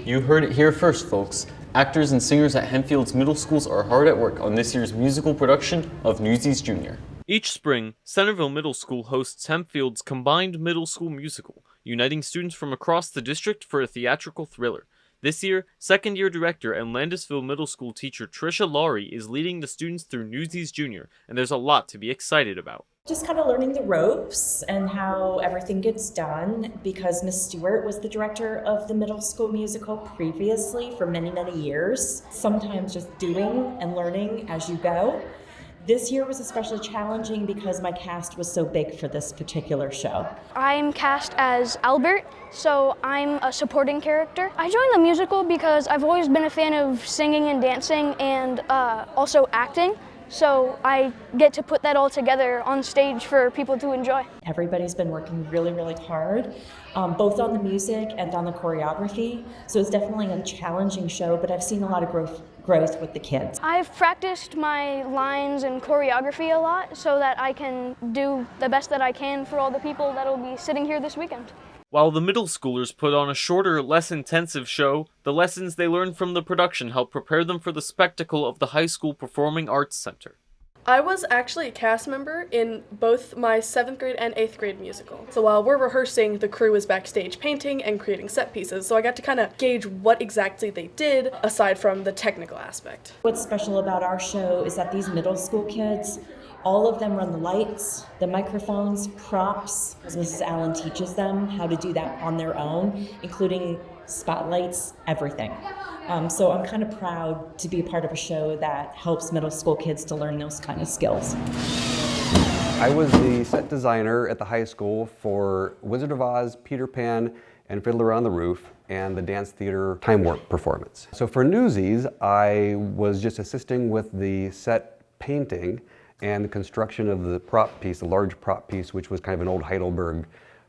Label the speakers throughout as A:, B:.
A: You heard it here first, folks. Actors and singers at Hempfield's middle schools are hard at work on this year's musical production of Newsies Jr. Each spring, Centerville Middle School hosts Hempfield's combined middle school musical, uniting students from across the district for a theatrical thriller. This year, second-year director and Landisville Middle School teacher Trisha Laurie is leading the students through Newsies Jr., and there's a lot to be excited about.
B: Just kind of learning the ropes and how everything gets done, because Miss Stewart was the director of the middle school musical previously for many, many years. Sometimes just doing and learning as you go. This year was especially challenging because my cast was so big for this particular show.
C: I'm cast as Albert, so I'm a supporting character. I joined the musical because I've always been a fan of singing and dancing and also acting. So I get to put that all together on stage for people to enjoy.
B: Everybody's been working really, really hard, both on the music and on the choreography. So it's definitely a challenging show, but I've seen a lot of growth with the kids.
C: I've practiced my lines and choreography a lot so that I can do the best that I can for all the people that will be sitting here this weekend.
A: While the middle schoolers put on a shorter, less intensive show, the lessons they learned from the production helped prepare them for the spectacle of the high school Performing Arts Center.
D: I was actually a cast member in both my 7th grade and 8th grade musical. So while we're rehearsing, the crew was backstage painting and creating set pieces, so I got to kind of gauge what exactly they did aside from the technical aspect.
B: What's special about our show is that these middle school kids, all of them run the lights, the microphones, props, as Mrs. Allen teaches them how to do that on their own, including spotlights, everything. So I'm kind of proud to be a part of a show that helps middle school kids to learn those kind of skills.
E: I was the set designer at the high school for Wizard of Oz, Peter Pan, and Fiddler on the Roof, and the dance theater Time Warp performance. So for Newsies, I was just assisting with the set painting and the construction of the prop piece, the large prop piece, which was kind of an old Heidelberg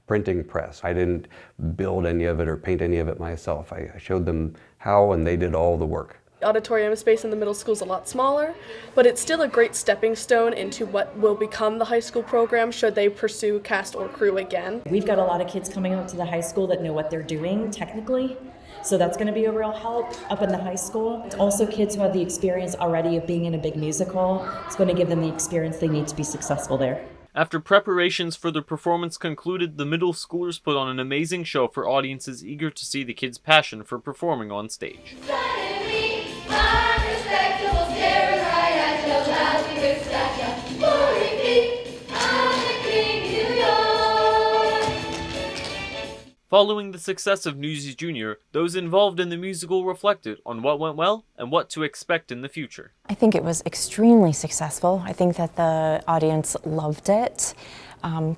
E: printing press. I didn't build any of it or paint any of it myself. I showed them how, and they did all the work.
D: The auditorium space in the middle school is a lot smaller, but it's still a great stepping stone into what will become the high school program should they pursue cast or crew again.
B: We've got a lot of kids coming out to the high school that know what they're doing technically, so that's going to be a real help up in the high school. It's also kids who have the experience already of being in a big musical. It's going to give them the experience they need to be successful there.
A: After preparations for the performance concluded, the middle schoolers put on an amazing show for audiences eager to see the kids' passion for performing on stage. Following the success of Newsies Jr., those involved in the musical reflected on what went well and what to expect in the future.
F: I think it was extremely successful. I think that the audience loved it.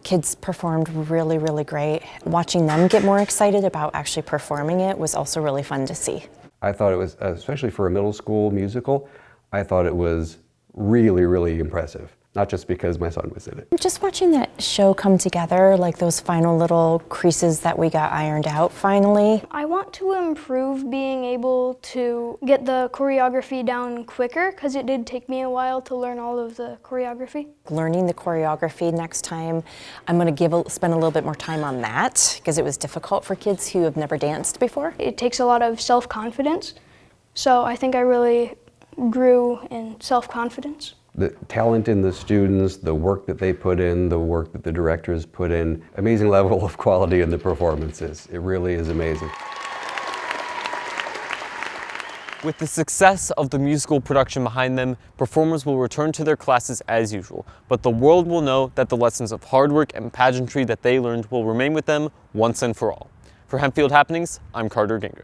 F: Kids performed really, really great. Watching them get more excited about actually performing it was also really fun to see.
E: I thought it was, especially for a middle school musical, I thought it was really, really impressive. Not just because my son was in it.
F: Just watching that show come together, like those final little creases that we got ironed out finally.
C: I want to improve being able to get the choreography down quicker because it did take me a while to learn all of the choreography.
F: Learning the choreography next time, I'm going to spend a little bit more time on that because it was difficult for kids who have never danced before.
C: It takes a lot of self-confidence, so I think I really grew in self-confidence.
E: The talent in the students, the work that they put in, the work that the directors put in, amazing level of quality in the performances. It really is amazing.
A: With the success of the musical production behind them, performers will return to their classes as usual, but the world will know that the lessons of hard work and pageantry that they learned will remain with them once and for all. For Hempfield Happenings, I'm Carter Guengerich.